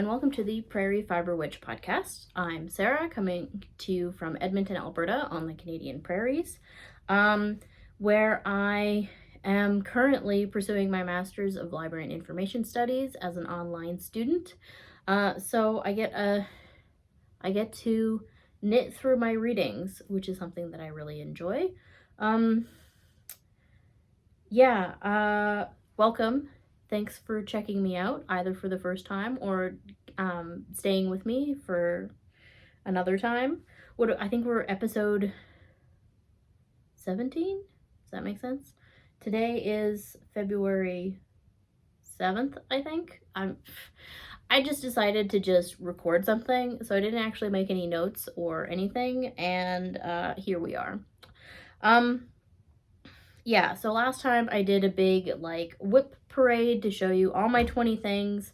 and welcome to the Prairie Fibre Witch podcast. I'm Sarah, coming to you from Edmonton, Alberta, on the Canadian prairies, where I am currently pursuing my Master's of Library and Information Studies as an online student. So I get to knit through my readings, which is something that I really enjoy. Welcome. Thanks for checking me out, either for the first time or staying with me for another time. I think we're episode 17? Does that make sense? Today is February 7th, I think. I just decided to just record something, so I didn't actually make any notes or anything, and here we are. So last time I did a big whip parade to show you all my 20 things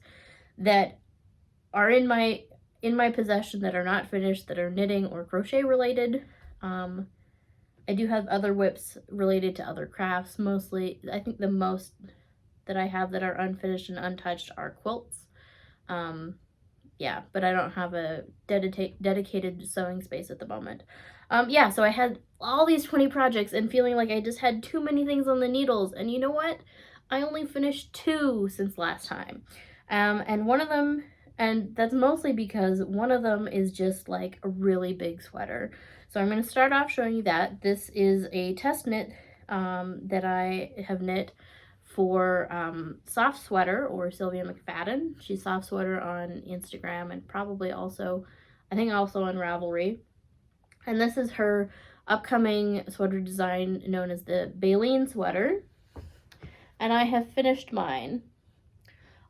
that are in my possession that are not finished, that are knitting or crochet related. I do have other whips related to other crafts. Mostly, I think the most that I have that are unfinished and untouched are quilts. But I don't have a dedicated sewing space at the moment. So I had all these 20 projects and feeling like I just had too many things on the needles. And you know what? I only finished 2 since last time. And one of them, and that's mostly because one of them is just like a really big sweater. So I'm going to start off showing you that. This is a test knit that I have knit for Soft Sweater, or Sylvia McFadden. She's Soft Sweater on Instagram and probably also, I think also on Ravelry. And this is her upcoming sweater design known as the Baleen sweater. And I have finished mine.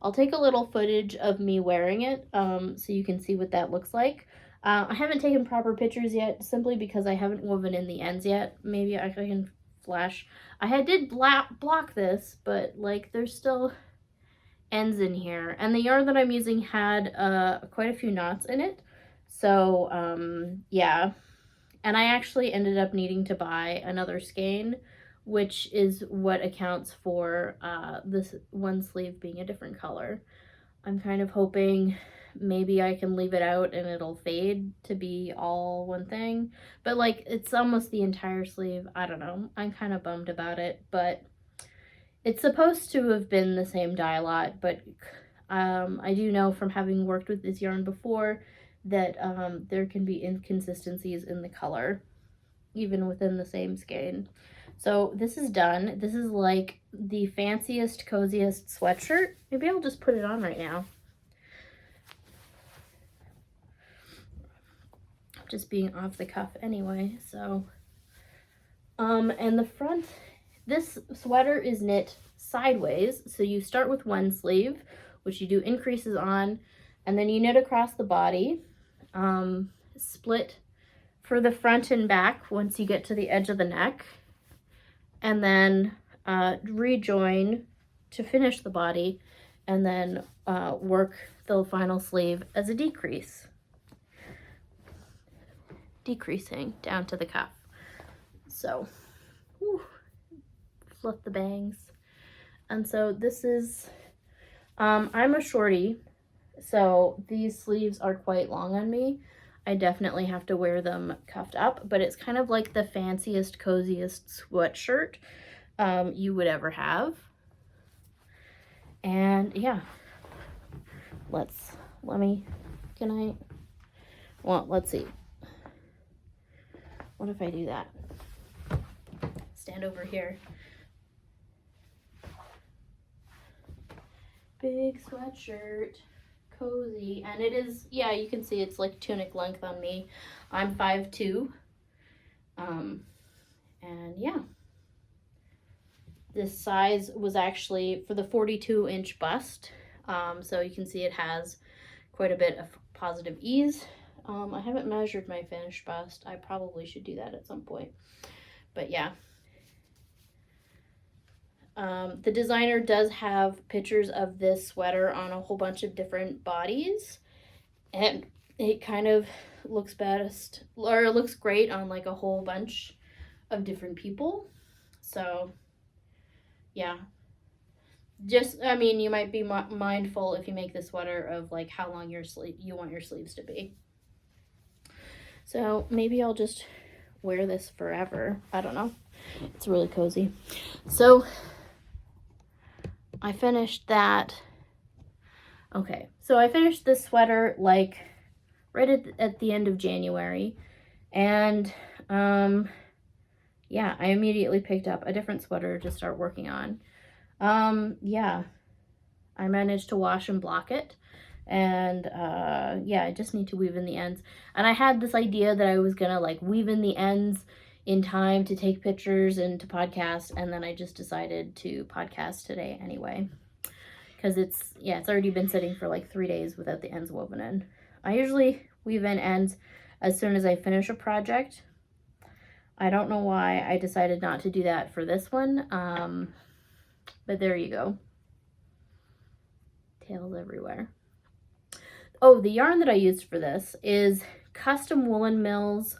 I'll take a little footage of me wearing it so you can see what that looks like. I haven't taken proper pictures yet, simply because I haven't woven in the ends yet. Maybe I can flash. I did block this, but there's still ends in here. And the yarn that I'm using had quite a few knots in it. So, And I actually ended up needing to buy another skein, which is what accounts for this one sleeve being a different color. I'm kind of hoping maybe I can leave it out and it'll fade to be all one thing. But it's almost the entire sleeve. I don't know. I'm kind of bummed about it, but it's supposed to have been the same dye lot, but I do know from having worked with this yarn before that there can be inconsistencies in the color, even within the same skein. So this is done. This is like the fanciest, coziest sweatshirt. Maybe I'll just put it on right now. Just being off the cuff anyway, so. And the front, this sweater is knit sideways. So you start with one sleeve, which you do increases on, and then you knit across the body, split for the front and back once you get to the edge of the neck, and then rejoin to finish the body, and then work the final sleeve as a decreasing down to the cuff. So, flip the bangs. And so this is, I'm a shorty, so these sleeves are quite long on me. I definitely have to wear them cuffed up, but it's kind of like the fanciest, coziest sweatshirt you would ever have. And yeah, let's see. What if I do that? Stand over here. Big sweatshirt, cozy, and it is, you can see it's like tunic length on me. I'm 5'2", and yeah. This size was actually for the 42-inch bust, so you can see it has quite a bit of positive ease. I haven't measured my finished bust. I probably should do that at some point, but yeah. The designer does have pictures of this sweater on a whole bunch of different bodies, and it kind of looks best, or it looks great on a whole bunch of different people. So yeah, just, I mean, you might be mindful if you make the sweater of like how long you want your sleeves to be. So maybe I'll just wear this forever. I don't know. It's really cozy. So I finished that. Okay, so I finished this sweater like right at the end of January, and yeah, I immediately picked up a different sweater to start working on. Yeah, I managed to wash and block it, and yeah, I just need to weave in the ends. And I had this idea that I was gonna like weave in the ends in time to take pictures and to podcast, and then I just decided to podcast today anyway, because it's already been sitting for like 3 days without the ends woven in. I usually weave in ends as soon as I finish a project. I don't know why I decided not to do that for this one, but there you go. Tails everywhere. Oh, the yarn that I used for this is Custom Woolen Mills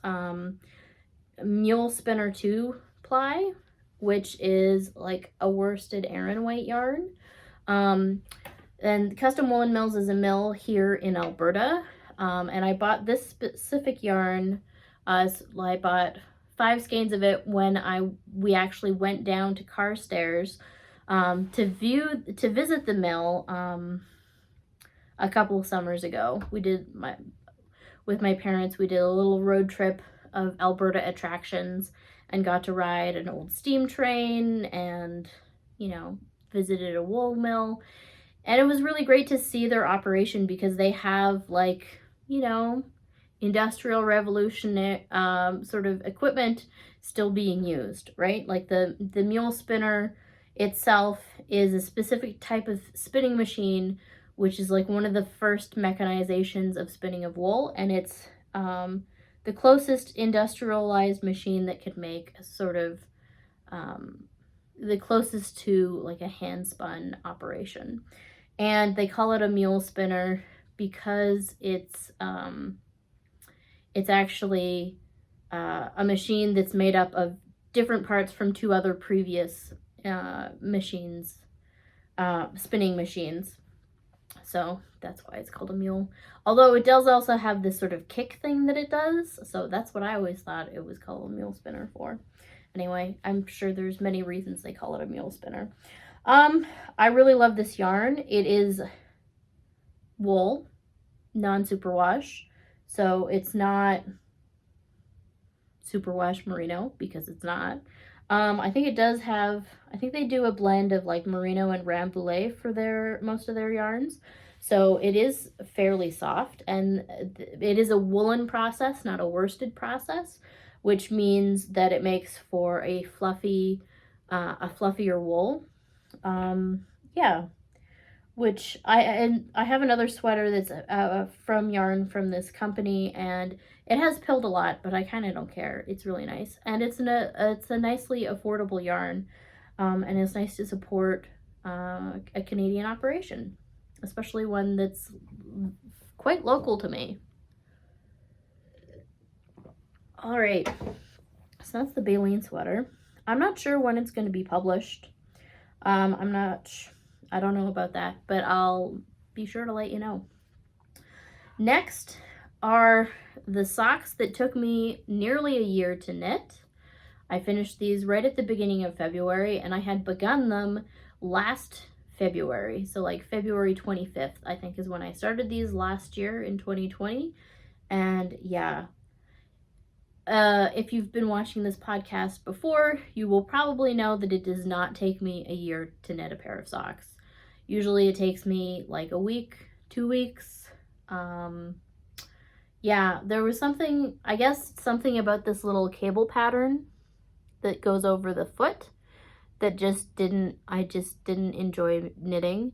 Mule Spinner 2 ply, which is like a worsted Aran white yarn. And Custom Woolen Mills is a mill here in Alberta, and I bought this specific yarn. I bought 5 skeins of it when we actually went down to Carstairs to visit the mill a couple of summers ago. With my parents, we did a little road trip of Alberta attractions and got to ride an old steam train and, you know, visited a wool mill. And it was really great to see their operation because they have, like, you know, industrial revolution sort of equipment still being used, right? Like the mule spinner itself is a specific type of spinning machine, which is like one of the first mechanizations of spinning of wool, and it's the closest industrialized machine that could make a sort of the closest to like a hand spun operation. And they call it a mule spinner because it's actually a machine that's made up of different parts from 2 other previous machines, spinning machines. So that's why it's called a mule. Although it does also have this sort of kick thing that it does. So that's what I always thought it was called a mule spinner for. Anyway, I'm sure there's many reasons they call it a mule spinner. I really love this yarn. It is wool, non-superwash. So it's not superwash merino because it's not. I think they do a blend of like merino and rambouillet for most of their yarns. So it is fairly soft, and it is a woolen process, not a worsted process, which means that it makes for a fluffier wool. Yeah, which I have another sweater that's from yarn from this company, and it has pilled a lot, but I kind of don't care. It's really nice, and it's a nicely affordable yarn, and it's nice to support a Canadian operation, especially one that's quite local to me. All right, so that's the Baleen sweater. I'm not sure when it's going to be published. I don't know about that, but I'll be sure to let you know. Next are the socks that took me nearly a year to knit. I finished these right at the beginning of February, and I had begun them last February. So like February 25th, I think, is when I started these last year in 2020. And yeah, if you've been watching this podcast before, you will probably know that it does not take me a year to knit a pair of socks. Usually it takes me like a week, 2 weeks. Yeah, there was something about this little cable pattern that goes over the foot that I just didn't enjoy knitting.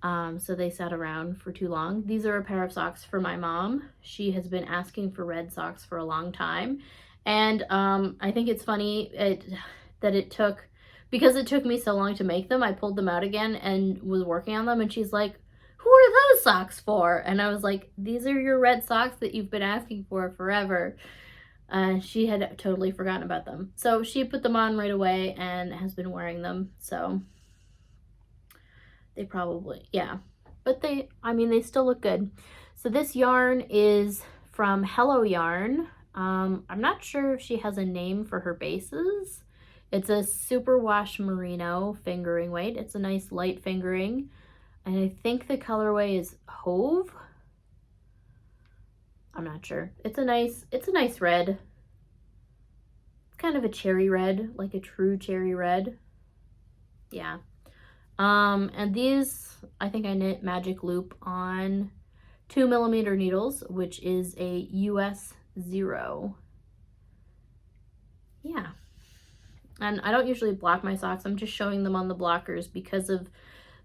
So they sat around for too long. These are a pair of socks for my mom. She has been asking for red socks for a long time. And I think it's funny that it took me so long to make them. I pulled them out again and was working on them, and she's like, "Who are those socks for?" And I was like, "These are your red socks that you've been asking for forever." She had totally forgotten about them. So she put them on right away and has been wearing them. So They probably, yeah. But they, I mean, they still look good. So this yarn is from Hello Yarn. I'm not sure if she has a name for her bases. It's a superwash merino fingering weight. It's a nice light fingering. And I think the colorway is Hove. I'm not sure. It's a nice red. It's kind of a cherry red, like a true cherry red. Yeah. And these, I think I knit Magic Loop on 2mm needles, which is a US 0. Yeah. And I don't usually block my socks. I'm just showing them on the blockers because of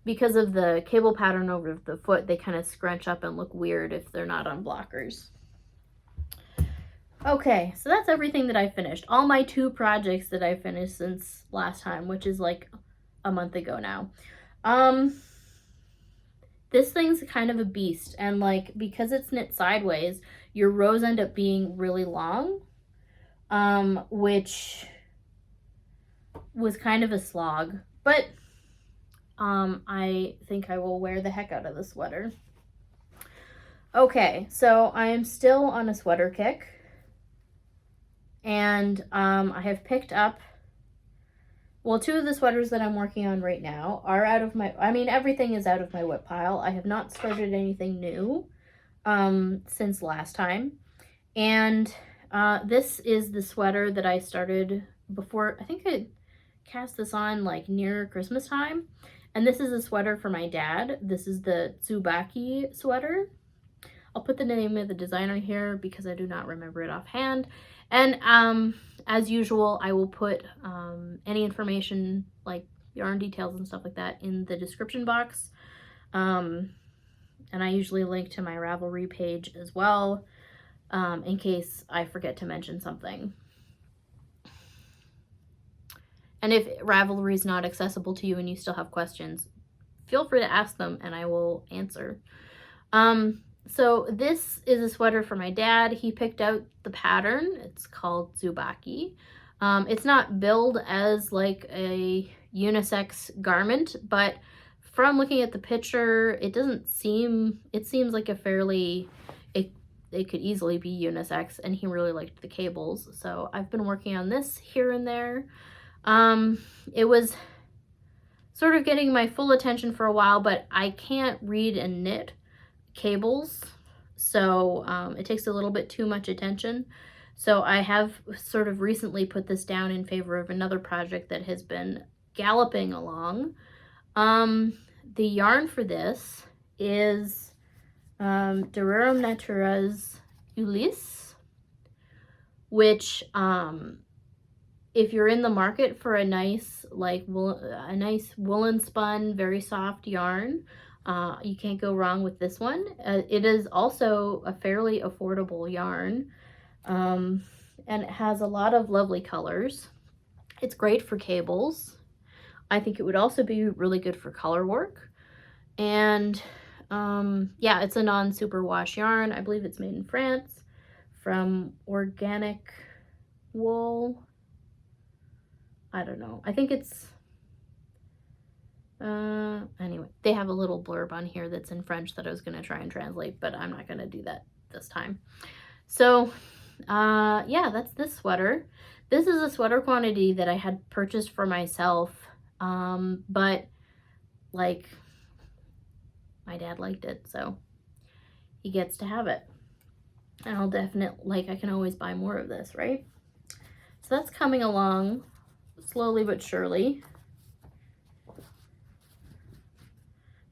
the cable pattern over the foot. They kind of scrunch up and look weird if they're not on blockers. Okay, so that's everything that I finished. All my 2 projects that I finished since last time, which is like a month ago now. This thing's kind of a beast, and like because it's knit sideways, your rows end up being really long, which was kind of a slog, but I think I will wear the heck out of the sweater. Okay, so I am still on a sweater kick, and I have picked up, well, 2 of the sweaters that I'm working on right now are out of my, I mean, everything is out of my WIP pile. I have not started anything new since last time. And this is the sweater that I started before, I think I cast this on like near Christmas time. And this is a sweater for my dad. This is the Tsubaki sweater. I'll put the name of the designer here because I do not remember it offhand. And as usual, I will put any information like yarn details and stuff like that in the description box. And I usually link to my Ravelry page as well, in case I forget to mention something. And if Ravelry is not accessible to you and you still have questions, feel free to ask them and I will answer. So this is a sweater for my dad. He picked out the pattern. It's called Tsubaki. It's not billed as like a unisex garment, but from looking at the picture, it doesn't seem, it seems like a fairly, it could easily be unisex, and he really liked the cables. So I've been working on this here and there. It was sort of getting my full attention for a while, but I can't read and knit cables, so it takes a little bit too much attention. So I have sort of recently put this down in favor of another project that has been galloping along. The yarn for this is Rerum Natura's Ulysse, which if you're in the market for a nice like woolen spun, very soft yarn, you can't go wrong with this one. It is also a fairly affordable yarn, and it has a lot of lovely colors. It's great for cables. I think it would also be really good for color work. And yeah, it's a non-superwash yarn. I believe it's made in France from Organic Wool. I don't know. I think it's, anyway, they have a little blurb on here that's in French that I was going to try and translate, but I'm not going to do that this time. So, yeah, that's this sweater. This is a sweater quantity that I had purchased for myself, but, like, my dad liked it, so he gets to have it. And I'll definitely, like, I can always buy more of this, right? So that's coming along slowly but surely.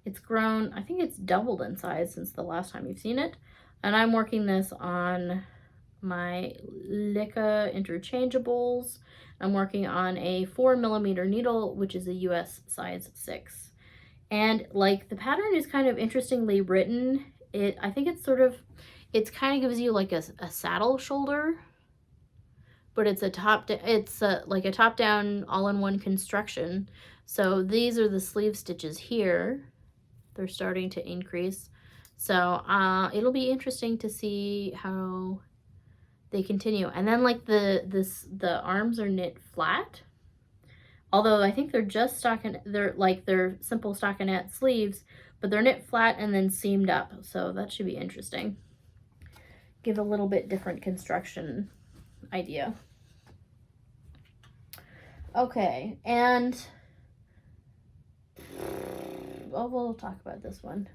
It's grown, I think it's doubled in size since the last time you've seen it. And I'm working this on my Lika interchangeables. I'm working on a 4mm needle, which is a US size 6. And like the pattern is kind of interestingly written. I think it's sort of, it kind of gives you like a saddle shoulder, but it's like a top-down all-in-one construction. So these are the sleeve stitches here. They're starting to increase. So it'll be interesting to see how they continue. And then like the arms are knit flat, Although I think they're just they're simple stockinette sleeves, but they're knit flat and then seamed up. So that should be interesting. Give a little bit different construction idea. Okay, and we'll talk about this one.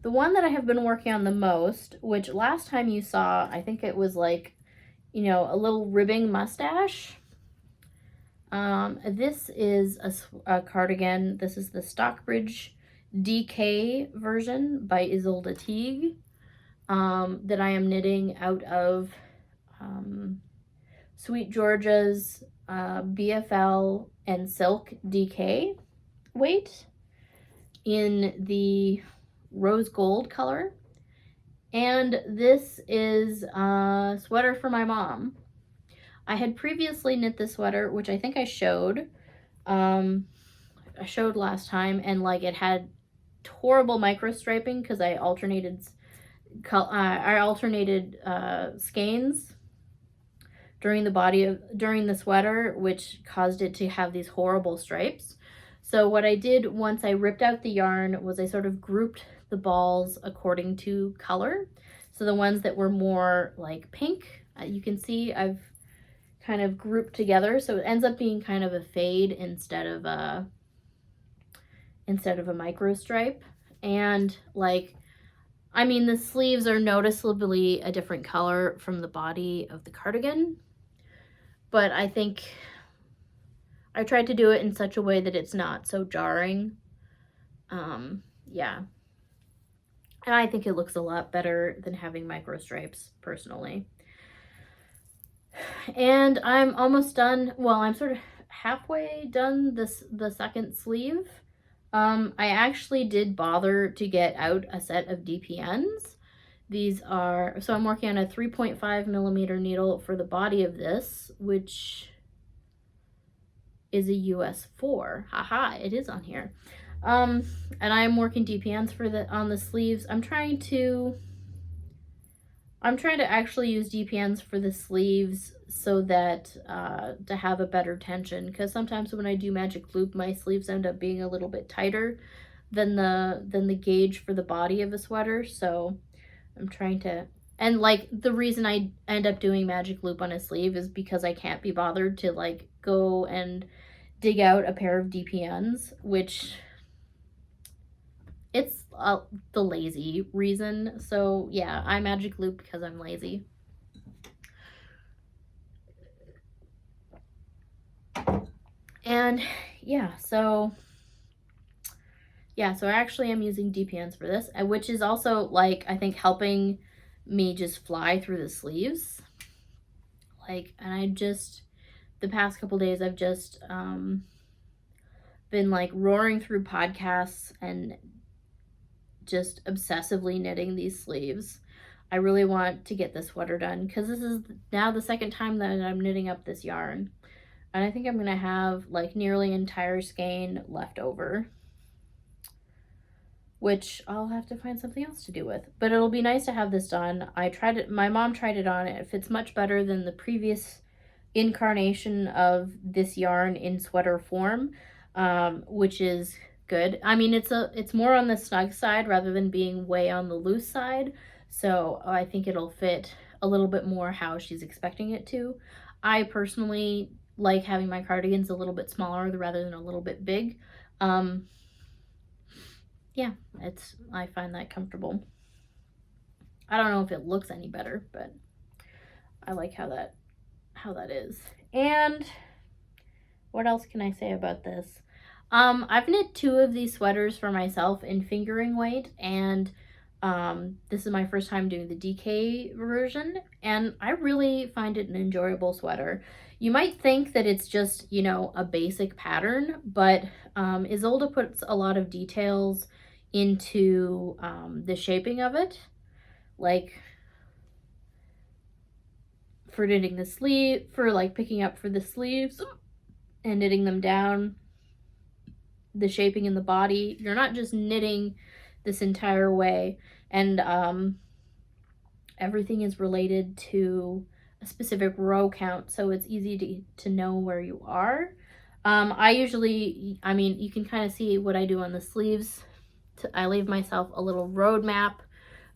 The one that I have been working on the most, which last time you saw, I think it was like, you know, a little ribbing mustache. This is a cardigan. This is the Stockbridge DK version by Ysolda Teague, that I am knitting out of SweetGeorgia's BFL and Silk DK weight in the rose gold color. And this is a sweater for my mom. I had previously knit this sweater, which I think I showed. I showed last time, and like it had horrible micro striping because I alternated skeins during the sweater, which caused it to have these horrible stripes. So what I did once I ripped out the yarn was I sort of grouped the balls according to color. So the ones that were more like pink, you can see I've kind of grouped together, so it ends up being kind of a fade instead of a micro stripe. And like, I mean, the sleeves are noticeably a different color from the body of the cardigan, but I think I tried to do it in such a way that it's not so jarring. Yeah. And I think it looks a lot better than having micro stripes, personally. And I'm almost done. Well, I'm sort of halfway done the second sleeve. I actually did bother to get out a set of DPNs. These are, so I'm working on a 3.5 millimeter needle for the body of this, which is a US 4. Haha, it is on here. And I'm working DPNs on the sleeves. I'm trying to actually use DPNs for the sleeves so that to have a better tension, because sometimes when I do magic loop, my sleeves end up being a little bit tighter than the gauge for the body of a sweater. So I'm trying to, and like the reason I end up doing magic loop on a sleeve is because I can't be bothered to like go and dig out a pair of DPNs, which it's the lazy reason. So yeah, I magic loop because I'm lazy. And yeah, so actually I'm using DPNs for this, which is also like, I think, helping me just fly through the sleeves. Like, and the past couple days I've just been like roaring through podcasts and just obsessively knitting these sleeves. I really want to get this sweater done because this is now the second time that I'm knitting up this yarn. And I think I'm going to have like nearly an entire skein left over, which I'll have to find something else to do with. But it'll be nice to have this done. I tried it, my mom tried it on. It fits much better than the previous incarnation of this yarn in sweater form, which is good. I mean, it's more on the snug side rather than being way on the loose side. So I think it'll fit a little bit more how she's expecting it to. I personally like having my cardigans a little bit smaller rather than a little bit big. Yeah, I find that comfortable. I don't know if it looks any better, but I like how that is. And what else can I say about this? I've knit 2 of these sweaters for myself in fingering weight, and this is my first time doing the DK version, and I really find it an enjoyable sweater. You might think that it's just, you know, a basic pattern, but Ysolda puts a lot of details into the shaping of it, like for knitting the sleeve, for like picking up for the sleeves and knitting them down, the shaping in the body. You're not just knitting this entire way, and everything is related to a specific row count, so it's easy to know where you are. I usually, I mean, you can kind of see what I do on the sleeves. I leave myself a little roadmap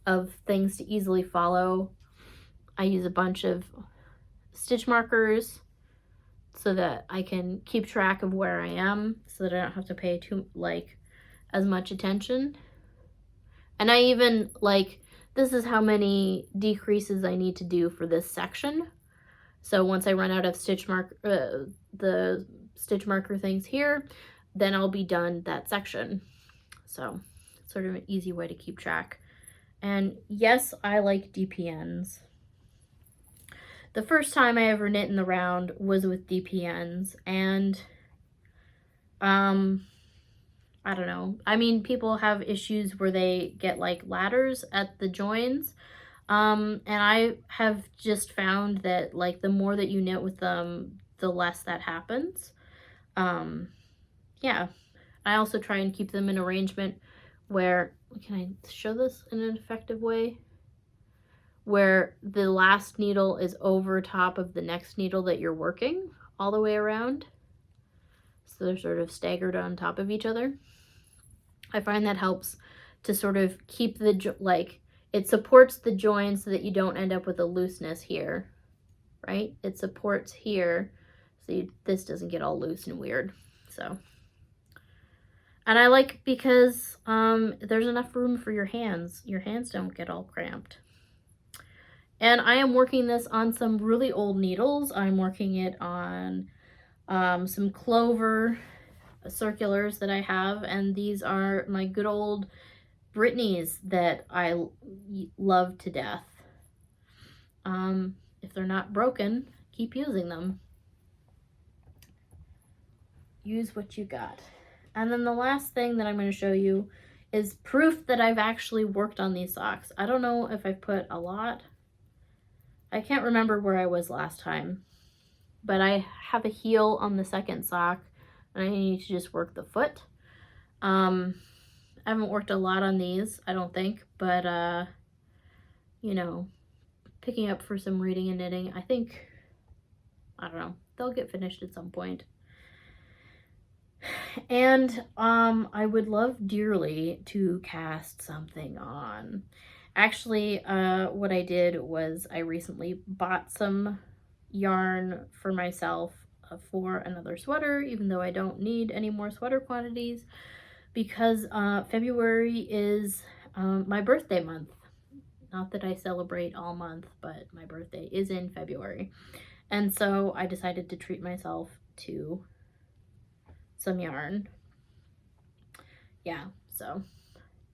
of things to easily follow. I use a bunch of stitch markers so that I can keep track of where I am, so that I don't have to pay as much attention. And I even, this is how many decreases I need to do for this section. So once I run out of the stitch marker things here, then I'll be done that section. So sort of an easy way to keep track. And yes, I like DPNs. The first time I ever knit in the round was with DPNs, and I don't know. I mean, people have issues where they get ladders at the joins. And I have just found that the more that you knit with them, the less that happens. Yeah. I also try and keep them in arrangement where, can I show this in an effective way? Where the last needle is over top of the next needle that you're working all the way around. So they're sort of staggered on top of each other. I find that helps to sort of keep it supports the join so that you don't end up with a looseness here, right? It supports here so this doesn't get all loose and weird. So, and I like because there's enough room for your hands. Your hands don't get all cramped. And I am working this on some really old needles. I'm working it on some Clover circulars that I have, and these are my good old Brittany's that I love to death. If they're not broken, keep using them. Use what you got. And then the last thing that I'm going to show you is proof that I've actually worked on these socks. I don't know if I've put a lot. I can't remember where I was last time, but I have a heel on the second sock, and I need to just work the foot. I haven't worked a lot on these, I don't think, but you know, picking up for some reading and knitting, I think, I don't know, they'll get finished at some point. And I would love dearly to cast something on. Actually, what I did was I recently bought some yarn for myself for another sweater, even though I don't need any more sweater quantities, because February is my birthday month. Not that I celebrate all month, but my birthday is in February. And so I decided to treat myself to some yarn. Yeah, so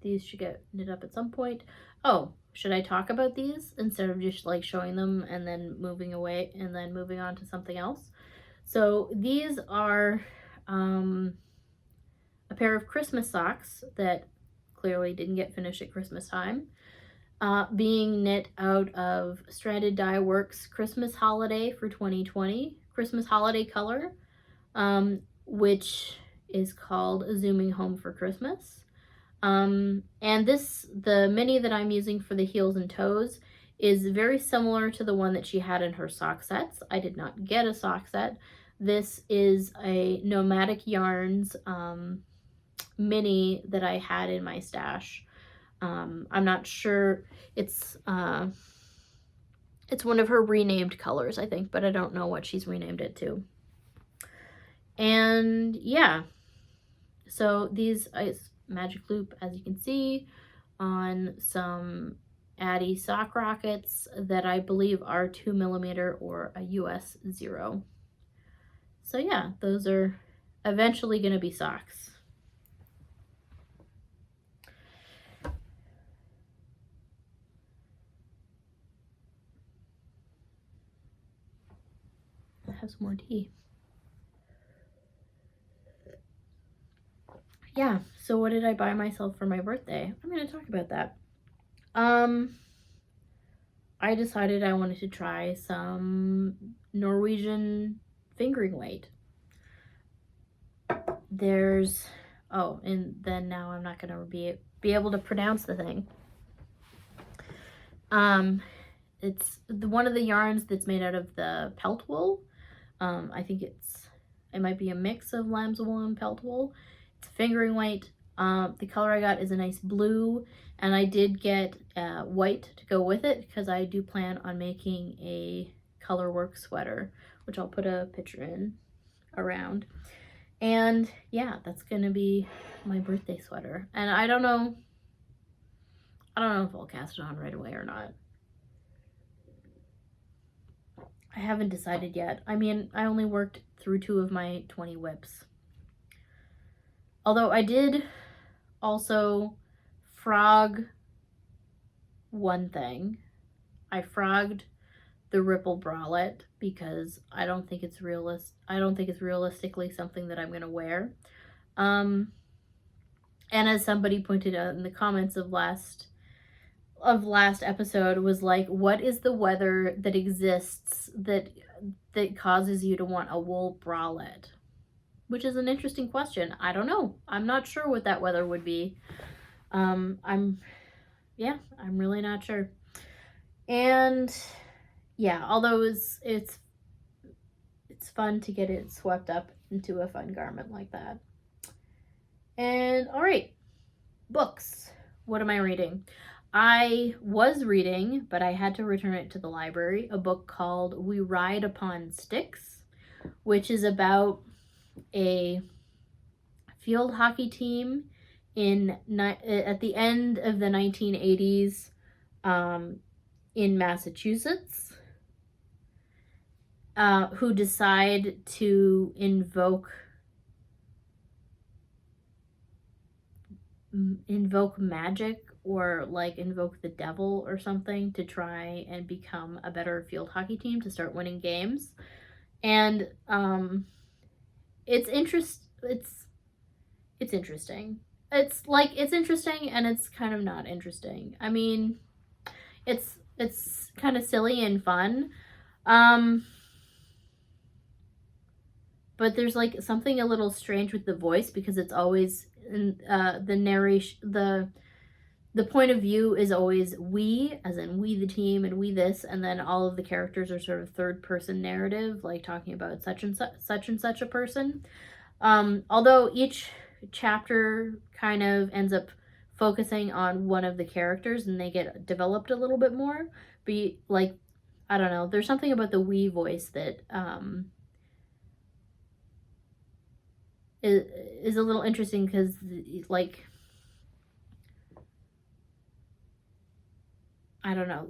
these should get knit up at some point. Oh, should I talk about these instead of just like showing them and then moving away and then moving on to something else? So these are a pair of Christmas socks that clearly didn't get finished at Christmas time, being knit out of Stranded Dyeworks Christmas Holiday for 2020, Christmas Holiday color, which is called Zooming Home for Christmas. And the mini that I'm using for the heels and toes is very similar to the one that she had in her sock sets. I did not get a sock set. This is a Nomadic Yarns mini that I had in my stash. I'm not sure, it's one of her renamed colors, I think, but I don't know what she's renamed it to. And yeah, so these is magic loop, as you can see, on some Addy sock rockets that I believe are 2mm or a US 0. So yeah, those are eventually going to be socks. I have some more tea. Yeah, so what did I buy myself for my birthday? I'm going to talk about that. I decided I wanted to try some Norwegian fingering weight. There's, oh, and then now I'm not going to be able to pronounce the thing. It's one of the yarns that's made out of the pelt wool. I think It might be a mix of lamb's wool and pelt wool. It's fingering weight. The color I got is a nice blue, and I did get white to go with it because I do plan on making a colorwork sweater, which I'll put a picture in around. And yeah, that's gonna be my birthday sweater. And I don't know if I'll cast it on right away or not. I haven't decided yet. I mean, I only worked through 2 of my 20 whips. Although I did also frog one thing. I frogged the ripple bralette because I don't think it's realistically something that I'm gonna wear. And as somebody pointed out in the comments of last episode, was like, what is the weather that exists that causes you to want a wool bralette? Which is an interesting question. I don't know. I'm not sure what that weather would be. I'm really not sure. And yeah, although it's fun to get it swept up into a fun garment like that. And all right, books. What am I reading? I was reading, but I had to return it to the library, a book called We Ride Upon Sticks, which is about a field hockey team at the end of the 1980s in Massachusetts, who decide to invoke magic, or like invoke the devil or something, to try and become a better field hockey team, to start winning games. And it's interesting. It's interesting. It's interesting, and it's kind of not interesting. I mean, it's kind of silly and fun. But there's like something a little strange with the voice, because it's always in the narration, the point of view is always we, as in we the team and we this, and then all of the characters are sort of third person narrative, like talking about such and such a person. Although each chapter kind of ends up focusing on one of the characters and they get developed a little bit more. But like, I don't know, there's something about the we voice that is a little interesting, because like, I don't know,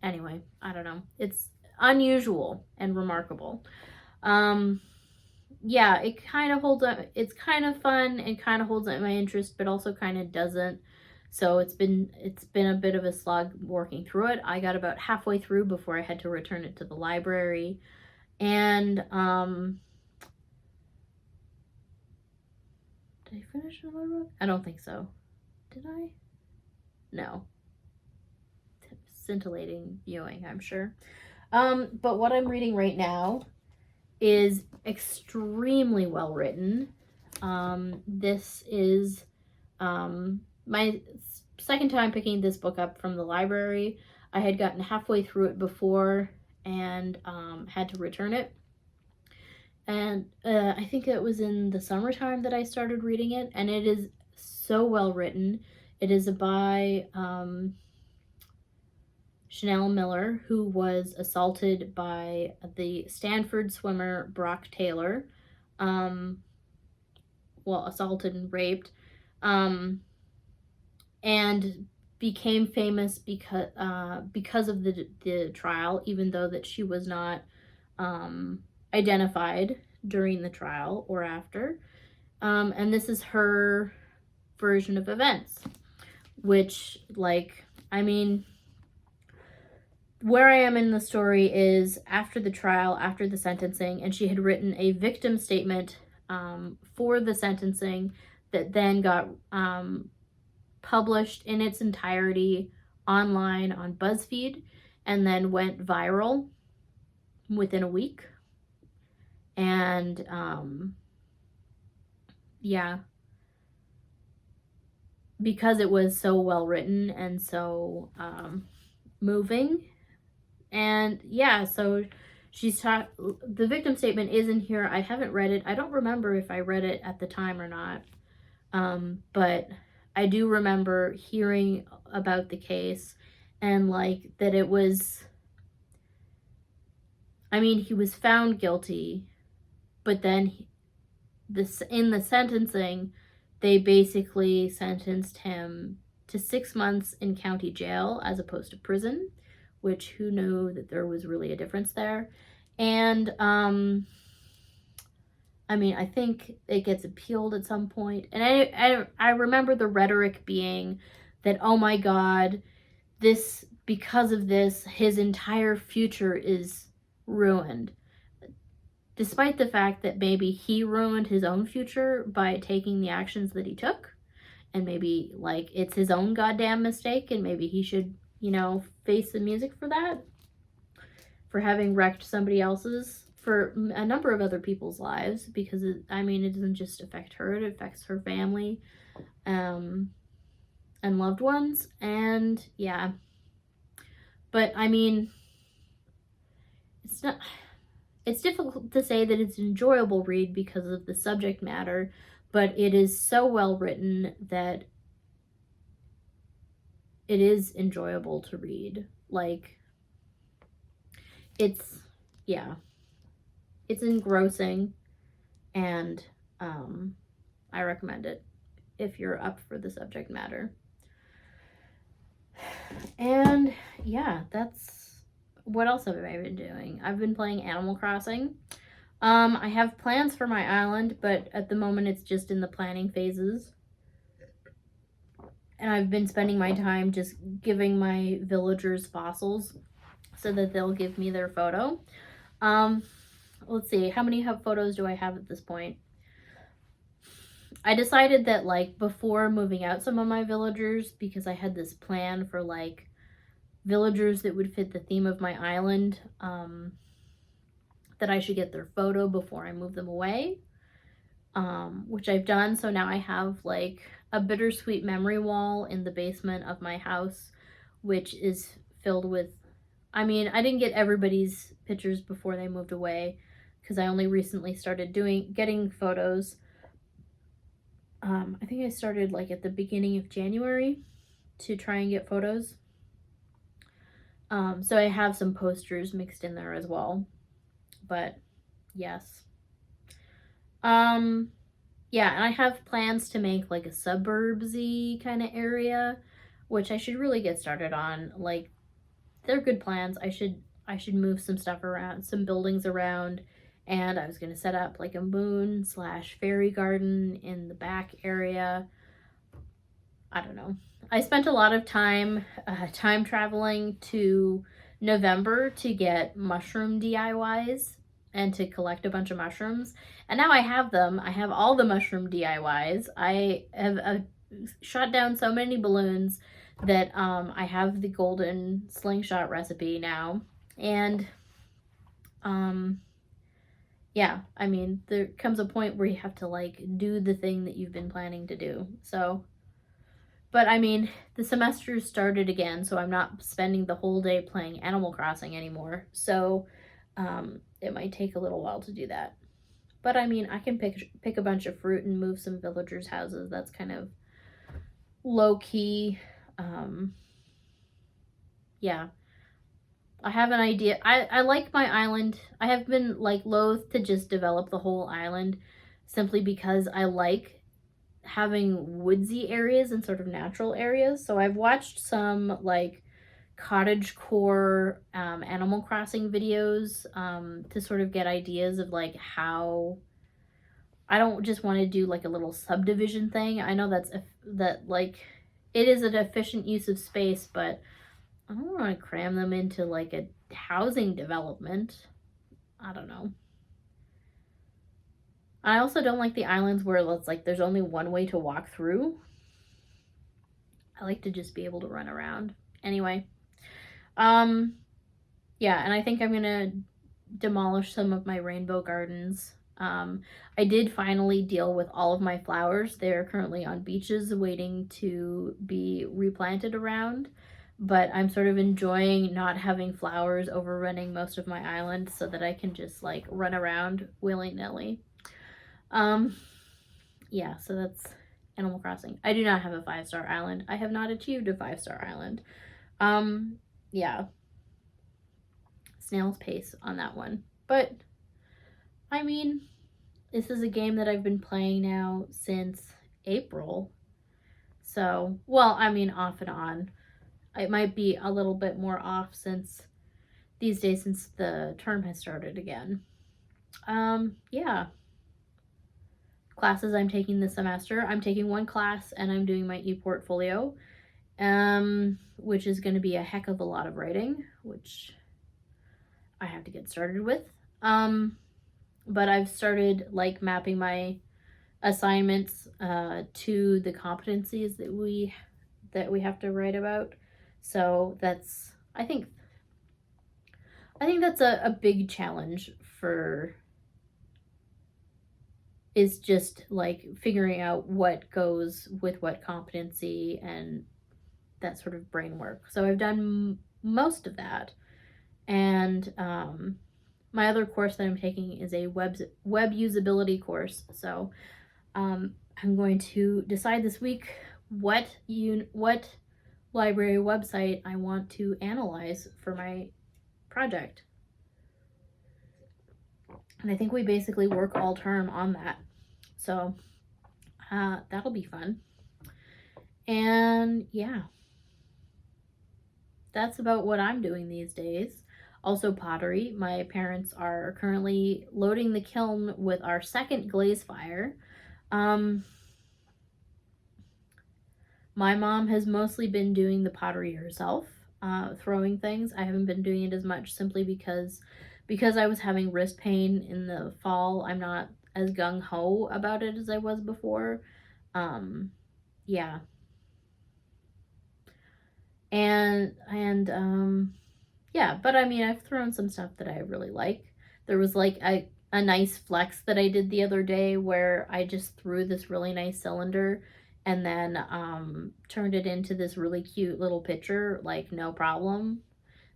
anyway, I don't know, it's unusual and remarkable. Yeah, it kind of holds up. It's kind of fun and kind of holds up my interest, but also kind of doesn't. So it's been a bit of a slog working through it. I got about halfway through before I had to return it to the library. And did I finish another book? I don't think so. Did I? No. Scintillating viewing, I'm sure. But what I'm reading right now is extremely well written. This is my second time picking this book up from the library. I had gotten halfway through it before and had to return it. And I think it was in the summertime that I started reading it, and it is so well written. It is by Chanel Miller, who was assaulted by the Stanford swimmer Brock Taylor. Assaulted and raped. And became famous because of the trial, even though that she was not identified during the trial or after. And this is her version of events, which, like, I mean, where I am in the story is after the trial, after the sentencing, and she had written a victim statement for the sentencing that then got published in its entirety online on BuzzFeed, and then went viral within a week. And yeah, because it was so well written and so moving. And yeah, so the victim statement is in here. I haven't read it. I don't remember if I read it at the time or not. But I do remember hearing about the case and like that it was, I mean, he was found guilty, but then in the sentencing, they basically sentenced him to 6 months in county jail as opposed to prison, which who knew that there was really a difference there. And I mean, I think it gets appealed at some point. And I remember the rhetoric being that, oh my God, because of this, his entire future is ruined. Despite the fact that maybe he ruined his own future by taking the actions that he took. And maybe, like, it's his own goddamn mistake, and maybe he should, you know, face the music for that. For having wrecked somebody else's, for a number of other people's lives, because I mean, it doesn't just affect her, it affects her family and loved ones. And yeah, but I mean, it's difficult to say that it's an enjoyable read because of the subject matter, but it is so well written that it is enjoyable to read. Like, it's engrossing, and I recommend it if you're up for the subject matter. And yeah, that's what else have I been doing. I've been playing Animal Crossing. I have plans for my island, but at the moment it's just in the planning phases. And I've been spending my time just giving my villagers fossils so that they'll give me their photo. Let's see, how many photos do I have at this point? I decided that, like, before moving out some of my villagers, because I had this plan for, like, villagers that would fit the theme of my island, that I should get their photo before I move them away, which I've done. So now I have, like, a bittersweet memory wall in the basement of my house, which is filled with, I mean, I didn't get everybody's pictures before they moved away, because I only recently started getting photos. I think I started like at the beginning of January to try and get photos. So I have some posters mixed in there as well. But yes. Yeah, and I have plans to make like a suburbsy kind of area, which I should really get started on. Like, they're good plans. I should move some stuff around, some buildings around, and I was going to set up like a moon/fairy garden in the back area. I don't know. I spent a lot of time traveling to November to get mushroom DIYs and to collect a bunch of mushrooms. And now I have them. I have all the mushroom DIYs. I have shot down so many balloons that I have the golden slingshot recipe now. And yeah, I mean, there comes a point where you have to like do the thing that you've been planning to do. So, but I mean, the semester started again, so I'm not spending the whole day playing Animal Crossing anymore. So it might take a little while to do that. But I mean, I can pick a bunch of fruit and move some villagers' houses. That's kind of low key. Yeah. I have an idea. I like my island. I have been like loath to just develop the whole island simply because I like having woodsy areas and sort of natural areas. So I've watched some like cottagecore Animal Crossing videos to sort of get ideas of like how I don't just want to do like a little subdivision thing. I know that like it is an efficient use of space, but I don't want to cram them into like a housing development. I don't know. I also don't like the islands where it's like there's only one way to walk through. I like to just be able to run around. Anyway. Yeah, and I think I'm gonna demolish some of my rainbow gardens. I did finally deal with all of my flowers. They're currently on beaches waiting to be replanted around. but I'm sort of enjoying not having flowers overrunning most of my island so that I can just like run around willy-nilly. Yeah, so that's Animal Crossing. I do not have a 5-star island. I have not achieved a 5-star island. Yeah. Snail's pace on that one. But, I mean, this is a game that I've been playing now since April. So, well, I mean, off and on. It might be a little bit more off since these days, since the term has started again. Yeah. Classes I'm taking this semester. I'm taking one class and I'm doing my e-portfolio, which is going to be a heck of a lot of writing, which I have to get started with. But I've started like mapping my assignments to the competencies that we have to write about. So that's, I think that's a big challenge for, is just like figuring out what goes with what competency and that sort of brain work. So I've done most of that. And my other course that I'm taking is a web usability course. So I'm going to decide this week what library website I want to analyze for my project. And I think we basically work all term on that. So that'll be fun. And yeah, that's about what I'm doing these days. Also pottery. My parents are currently loading the kiln with our second glaze fire. My mom has mostly been doing the pottery herself, throwing things. I haven't been doing it as much simply because I was having wrist pain in the fall. I'm not as gung-ho about it as I was before. Yeah. And yeah, but I mean, I've thrown some stuff that I really like. There was like a nice flex that I did the other day where I just threw this really nice cylinder and then turned it into this really cute little picture, like no problem.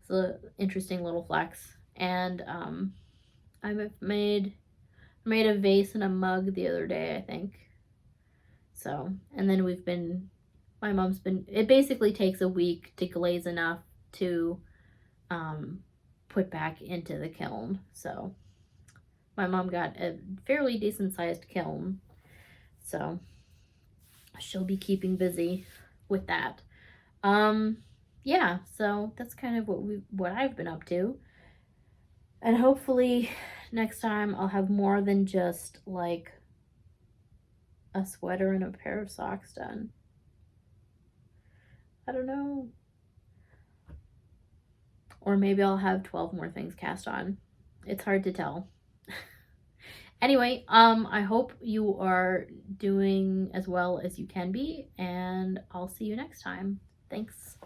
It's an interesting little flex. And I made a vase and a mug the other day, I think. So, and then my mom's been, it basically takes a week to glaze enough to put back into the kiln. So my mom got a fairly decent sized kiln. So she'll be keeping busy with that. Yeah, so that's kind of what I've been up to. And hopefully next time I'll have more than just like a sweater and a pair of socks done. I don't know. Or maybe I'll have 12 more things cast on. It's hard to tell. Anyway, I hope you are doing as well as you can be, and I'll see you next time. Thanks.